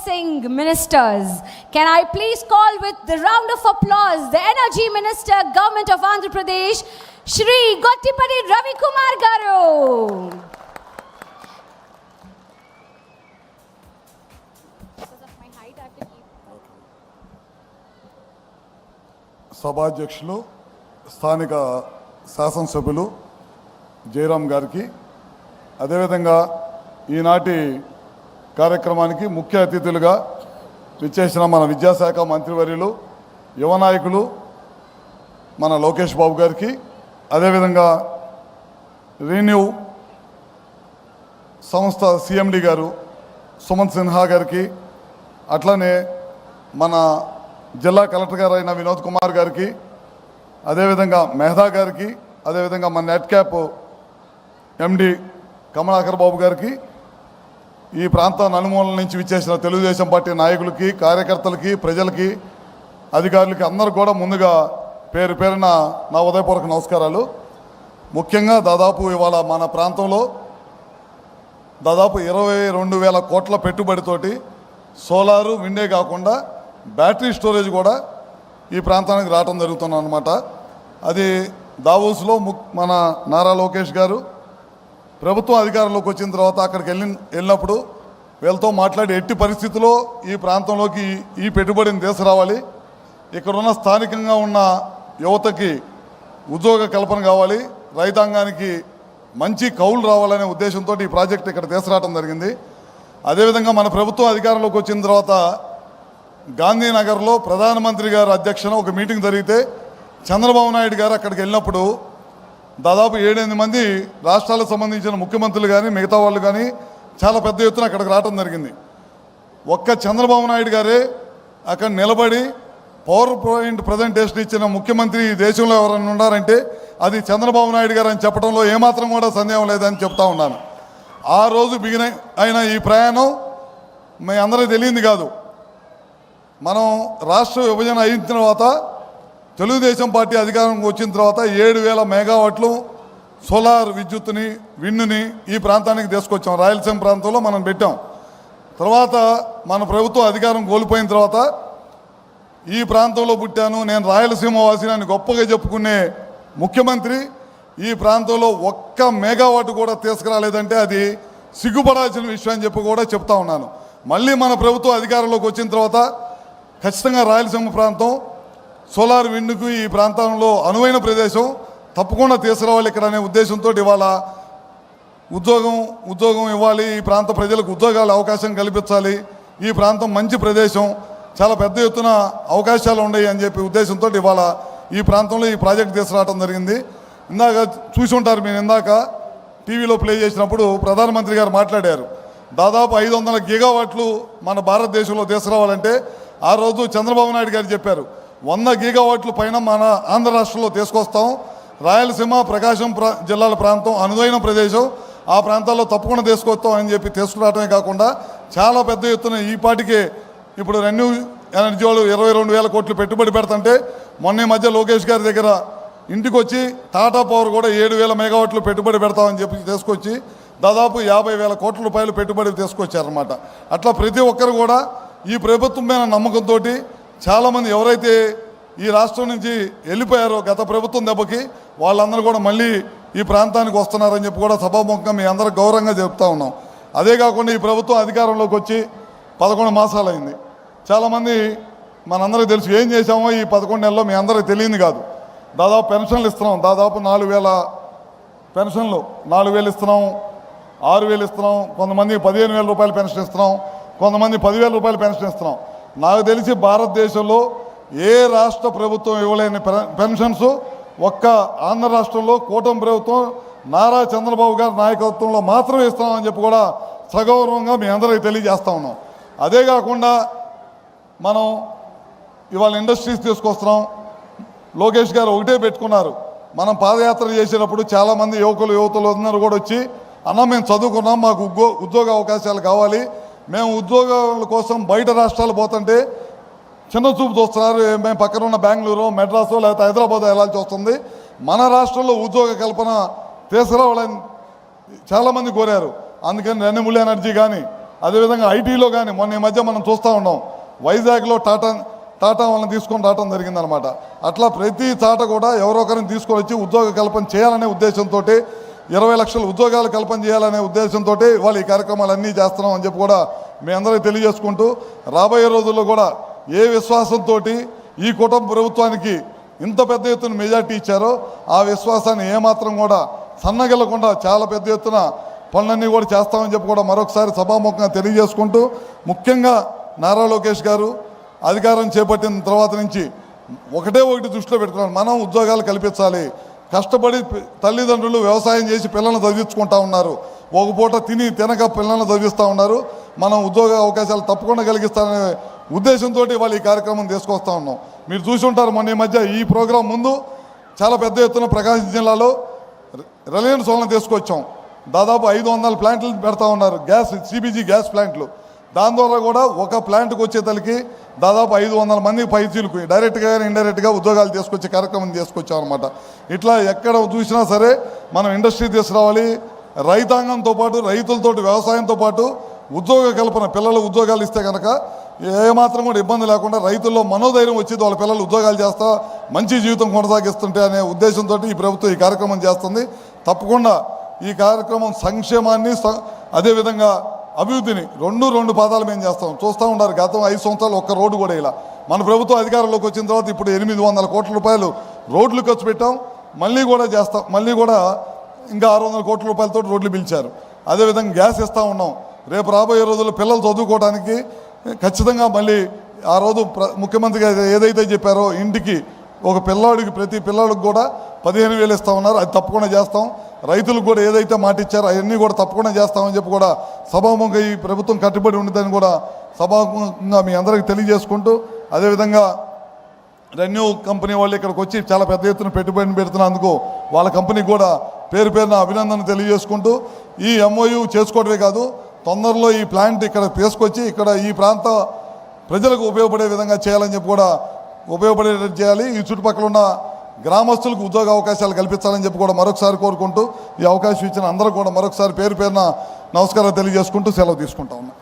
endorsing ministers. Can I please call with the round of applause the Energy Minister, Government of Andhra Pradesh, Shri Gottipati Ravi Kumar Garu. సభాధ్యక్షులు స్థానిక శాసనసభ్యులు జయరాం గారికి, అదేవిధంగా ఈనాటి కార్యక్రమానికి ముఖ్య అతిథులుగా విచ్చేసిన మన విద్యాశాఖ మంత్రివర్యులు యువ నాయకులు మన లోకేష్ బాబు గారికి, అదేవిధంగా రీన్యూ సంస్థ సిఎండి గారు సుమంత్ సిన్హా గారికి, అట్లనే మన జిల్లా కలెక్టర్ గారు అయిన వినోద్ కుమార్ గారికి, అదేవిధంగా మెహదా గారికి, అదేవిధంగా మన నెట్ క్యాప్ ఎండి కమలాకర్ బాబు గారికి, ఈ ప్రాంత నలుమూలల నుంచి విచ్చేసిన తెలుగుదేశం పార్టీ నాయకులకి, కార్యకర్తలకి, ప్రజలకి, అధికారులకి అందరూ కూడా ముందుగా పేరు పేరున నా ఉదయపూర్వక నమస్కారాలు. ముఖ్యంగా దాదాపు ఇవాళ మన ప్రాంతంలో దాదాపు 22,000 కోట్ల పెట్టుబడితోటి సోలారు విండే కాకుండా బ్యాటరీ స్టోరేజ్ కూడా ఈ ప్రాంతానికి రావడం జరుగుతుంది అన్నమాట. అది దావోస్లో మన నారా లోకేష్ గారు ప్రభుత్వం అధికారంలోకి వచ్చిన తర్వాత అక్కడికి వెళ్ళినప్పుడు వీళ్ళతో మాట్లాడి ఎట్టి పరిస్థితుల్లో ఈ ప్రాంతంలోకి ఈ పెట్టుబడిని తీసుకురావాలి, ఇక్కడున్న స్థానికంగా ఉన్న యువతకి ఉద్యోగ కల్పన కావాలి, రైతాంగానికి మంచి కౌలు రావాలనే ఉద్దేశంతో ఈ ప్రాజెక్ట్ ఇక్కడ తీసుకురావడం జరిగింది. అదేవిధంగా మన ప్రభుత్వం అధికారంలోకి వచ్చిన తర్వాత గాంధీనగర్లో ప్రధానమంత్రి గారి అధ్యక్షన ఒక మీటింగ్ జరిగితే చంద్రబాబు నాయుడు గారు అక్కడికి వెళ్ళినప్పుడు దాదాపు 7-8 మంది రాష్ట్రాలకు సంబంధించిన ముఖ్యమంత్రులు కానీ మిగతా వాళ్ళు కానీ చాలా పెద్ద ఎత్తున అక్కడికి రావడం జరిగింది. ఒక్క చంద్రబాబు నాయుడు గారే అక్కడ నిలబడి పవర్ పాయింట్ ప్రజెంటేషన్ ఇచ్చిన ముఖ్యమంత్రి ఈ దేశంలో ఎవరైనా ఉన్నారంటే అది చంద్రబాబు నాయుడు గారు అని చెప్పడంలో ఏమాత్రం కూడా సందేహం లేదని చెప్తా ఉన్నాను. ఆ రోజు బిగిన అయిన ఈ ప్రయాణం మీ అందరికీ తెలియంది కాదు. మనం రాష్ట్ర విభజన అయిన తర్వాత తెలుగుదేశం పార్టీ అధికారంకి వచ్చిన తర్వాత 7,000 మెగావాట్లు సోలార్ విద్యుత్తుని విండుని ఈ ప్రాంతానికి తీసుకొచ్చాం. రాయలసీమ ప్రాంతంలో మనం పెట్టాం. తర్వాత మన ప్రభుత్వం అధికారం కోల్పోయిన తర్వాత ఈ ప్రాంతంలో పుట్టాను, నేను రాయలసీమ వాసిని అని గొప్పగా చెప్పుకునే ముఖ్యమంత్రి ఈ ప్రాంతంలో ఒక్క మెగావాట్ కూడా తీసుకురాలేదంటే అది సిగ్గుపడాల్సిన విషయం అని చెప్పి కూడా చెప్తా ఉన్నాను. మళ్ళీ మన ప్రభుత్వం అధికారంలోకి వచ్చిన తర్వాత ఖచ్చితంగా రాయలసీమ ప్రాంతం సోలార్ విండ్కు ఈ ప్రాంతంలో అనువైన ప్రదేశం తప్పకుండా తీసుకురావాలి ఇక్కడ అనే ఉద్దేశంతో ఇవాళ ఉద్యోగం ఇవ్వాలి, ఈ ప్రాంత ప్రజలకు ఉద్యోగాల అవకాశం కల్పించాలి, ఈ ప్రాంతం మంచి ప్రదేశం, చాలా పెద్ద ఎత్తున అవకాశాలు ఉన్నాయి అని చెప్పి ఉద్దేశంతో ఇవాళ ఈ ప్రాంతంలో ఈ ప్రాజెక్ట్ తీసుకురావడం జరిగింది. ఇందాక చూసి ఉంటారు మీరు, ఇందాక టీవీలో ప్లే చేసినప్పుడు ప్రధానమంత్రి గారు మాట్లాడారు. దాదాపు 500 గిగావాట్లు మన భారతదేశంలో తీసుకురావాలంటే ఆ రోజు చంద్రబాబు నాయుడు గారు చెప్పారు 100 గిగావాట్ల పైన మన ఆంధ్ర రాష్ట్రంలో తీసుకొస్తాం. రాయలసీమ ప్రకాశం జిల్లాల ప్రాంతం అనువైన ప్రదేశం, ఆ ప్రాంతాల్లో తప్పకుండా తీసుకొస్తాం అని చెప్పి తీసుకురావడమే కాకుండా చాలా పెద్ద ఎత్తున ఈ పాటికే ఇప్పుడు రెన్యూ ఎనర్జీ వాళ్ళు 22,000 కోట్లు పెట్టుబడి పెడుతుంటే మొన్న మధ్య లోకేష్ గారి దగ్గర ఇంటికి వచ్చి టాటా పవర్ కూడా 7,000 మెగావాట్లు పెట్టుబడి పెడతామని చెప్పి తీసుకొచ్చి దాదాపు 50,000 కోట్ల రూపాయలు పెట్టుబడి తీసుకొచ్చారన్నమాట. అట్లా ప్రతి ఒక్కరు కూడా ఈ ప్రభుత్వం మీద నమ్మకంతో చాలామంది ఎవరైతే ఈ రాష్ట్రం నుంచి వెళ్ళిపోయారో గత ప్రభుత్వం దెబ్బకి వాళ్ళందరూ కూడా మళ్ళీ ఈ ప్రాంతానికి వస్తున్నారని చెప్పి కూడా సభాముఖంగా మీ అందరూ గౌరవంగా చెప్తా ఉన్నాం. అదే కాకుండా ఈ ప్రభుత్వం అధికారంలోకి వచ్చి 11 మాసాలు అయింది. చాలామంది మనందరికీ తెలుసు ఏం చేశామో ఈ 11 నెలల్లో మీ అందరికీ తెలియదు కాదు. దాదాపు పెన్షన్లు ఇస్తున్నాం, దాదాపు 4,000 పెన్షన్లు, 4,000 ఇస్తున్నాం, 6,000 ఇస్తున్నాం, కొంతమంది 15,000 రూపాయలు పెన్షన్ ఇస్తున్నాం, కొంతమంది 10,000 రూపాయలు పెన్షన్ ఇస్తున్నాం. నాకు తెలిసి భారతదేశంలో ఏ రాష్ట్ర ప్రభుత్వం ఇవ్వలేని పెన్షన్స్ ఒక్క ఆంధ్ర రాష్ట్రంలో కూటమి ప్రభుత్వం నారా చంద్రబాబు గారి నాయకత్వంలో మాత్రమే ఇస్తున్నామని చెప్పి కూడా సగౌరవంగా మీ అందరికీ తెలియజేస్తా ఉన్నాం. అదే కాకుండా మనం ఇవాళ ఇండస్ట్రీస్ తీసుకొస్తున్నాం. లోకేష్ గారు ఒకటే పెట్టుకున్నారు, మనం పాదయాత్ర చేసేటప్పుడు చాలామంది యువతులు అందరూ కూడా వచ్చి అన్న మేము చదువుకున్నాం, మాకు ఉద్యోగ అవకాశాలు కావాలి, మేము ఉద్యోగాల కోసం బయట రాష్ట్రాలు పోతుంటే చిన్న చూపు చూస్తున్నారు, మేము పక్కన ఉన్న బెంగళూరు, మెడ్రాసు లేకపోతే హైదరాబాద్ వెళ్ళాల్సి వస్తుంది, మన రాష్ట్రంలో ఉద్యోగ కల్పన తీసుకురావాలని చాలామంది కోరారు. అందుకని రెన్యూబుల్ ఎనర్జీ కానీ అదేవిధంగా ఐటీలో కానీ మొన్న ఈ మధ్య మనం చూస్తూ ఉన్నాం వైజాగ్లో టాటా వాళ్ళని తీసుకొని రావడం జరిగిందనమాట. అట్లా ప్రతి చాట కూడా ఎవరో ఒకరిని తీసుకొని వచ్చి ఉద్యోగ కల్పన చేయాలనే ఉద్దేశంతో 20 లక్షల ఉద్యోగాలు కల్పన చేయాలనే ఉద్దేశంతో వాళ్ళు ఈ కార్యక్రమాలన్నీ చేస్తున్నాం అని చెప్పి కూడా మీ అందరికీ తెలియజేసుకుంటూ, రాబోయే రోజుల్లో కూడా ఏ విశ్వాసంతో ఈ కుటుంబ ప్రభుత్వానికి ఇంత పెద్ద ఎత్తున మెజార్టీ ఇచ్చారో ఆ విశ్వాసాన్ని ఏమాత్రం కూడా సన్నగిల్లకుండా చాలా పెద్ద ఎత్తున పనులన్నీ కూడా చేస్తామని చెప్పి కూడా మరొకసారి సభాముఖంగా తెలియజేసుకుంటూ, ముఖ్యంగా నారా లోకేష్ గారు అధికారం చేపట్టిన తర్వాత నుంచి ఒకటి దృష్టిలో పెట్టుకున్నాను, మనం ఉద్యోగాలు కల్పించాలి. కష్టపడి తల్లిదండ్రులు వ్యవసాయం చేసి పిల్లల్ని చదివించుకుంటా ఉన్నారు, ఒక పూట తినక పిల్లల్ని చదివిస్తూ ఉన్నారు. మనం ఉద్యోగ అవకాశాలు తప్పకుండా కలిగిస్తారనే ఉద్దేశంతో వాళ్ళు ఈ కార్యక్రమం తీసుకొస్తూ ఉన్నాం. మీరు చూసి ఉంటారు మొన్న ఈ మధ్య ఈ ప్రోగ్రాం ముందు చాలా పెద్ద ఎత్తున ప్రకాశం జిల్లాలో రిలయన్స్ వాళ్ళని తీసుకొచ్చాం. దాదాపు 500 ప్లాంట్లు పెడతా ఉన్నారు, సిబిజీ గ్యాస్ ప్లాంట్లు. దాని ద్వారా కూడా ఒక ప్లాంట్కి వచ్చేతలకి దాదాపు 500 మందికి పైచీలకు డైరెక్ట్గా కానీ ఇండైరెక్ట్గా ఉద్యోగాలు తీసుకొచ్చే కార్యక్రమం తీసుకొచ్చాం అనమాట. ఇట్లా ఎక్కడ చూసినా సరే మనం ఇండస్ట్రీ తీసుకురావాలి, రైతాంగంతో పాటు రైతులతో వ్యవసాయంతో పాటు ఉద్యోగ కల్పన, పిల్లలు ఉద్యోగాలు ఇస్తే కనుక ఏమాత్రం కూడా ఇబ్బంది లేకుండా రైతుల్లో మనోధైర్యం వచ్చేది, వాళ్ళ పిల్లలు ఉద్యోగాలు చేస్తా మంచి జీవితం కొనసాగిస్తుంటే అనే ఉద్దేశంతో ఈ ప్రభుత్వం ఈ కార్యక్రమం చేస్తుంది. తప్పకుండా ఈ కార్యక్రమం సంక్షేమాన్ని అదేవిధంగా అభివృద్ధిని రెండు పాదాలు మేము చేస్తాం. చూస్తూ ఉన్నారు గతం 5 సంవత్సరాలు ఒక్క రోడ్డు కూడా ఇలా. మన ప్రభుత్వం అధికారంలోకి వచ్చిన తర్వాత ఇప్పుడు 800 కోట్ల రూపాయలు రోడ్లు ఖర్చు పెట్టాం, మళ్ళీ కూడా చేస్తాం. మళ్ళీ కూడా ఇంకా 600 కోట్ల రూపాయలతో రోడ్లు పిలిచారు. అదేవిధంగా గ్యాస్ ఇస్తూ ఉన్నాం. రేపు రాబోయే రోజుల్లో పిల్లలు చదువుకోవడానికి ఖచ్చితంగా మళ్ళీ ఆ రోజు ముఖ్యమంత్రి గారు ఏదైతే చెప్పారో ఇంటికి ఒక పిల్లాడికి ప్రతి పిల్లాడికి కూడా 15,000 ఇస్తూ ఉన్నారు, అది తప్పకుండా చేస్తాం. రైతులకు కూడా ఏదైతే మాట ఇచ్చారో అవన్నీ కూడా తప్పకుండా చేస్తామని చెప్పి కూడా సభాముఖంగా ఈ ప్రభుత్వం కట్టుబడి ఉండదని కూడా సభాముఖంగా మీ అందరికీ తెలియజేసుకుంటూ, అదేవిధంగా రెన్యూ కంపెనీ వాళ్ళు ఇక్కడికి వచ్చి చాలా పెద్ద ఎత్తున పెట్టుబడిని పెడుతున్నందుకు వాళ్ళ కంపెనీకి కూడా పేరున అభినందన తెలియజేసుకుంటూ, ఈ ఎంఓయూ చేసుకోవడమే కాదు తొందరలో ఈ ప్లాంట్ ఇక్కడ తీసుకొచ్చి ఇక్కడ ఈ ప్రాంత ప్రజలకు ఉపయోగపడే విధంగా చేయాలని చెప్పి కూడా ఉపయోగపడేటట్టు చేయాలి. ఈ చుట్టుపక్కల ఉన్న గ్రామస్తులకు ఉద్యోగ అవకాశాలు కల్పించాలని చెప్పి కూడా మరొకసారి కోరుకుంటూ, ఈ అవకాశం ఇచ్చిన అందరూ కూడా మరొకసారి పేరున నమస్కారాలు తెలియజేసుకుంటూ సెలవు తీసుకుంటా ఉన్నాం.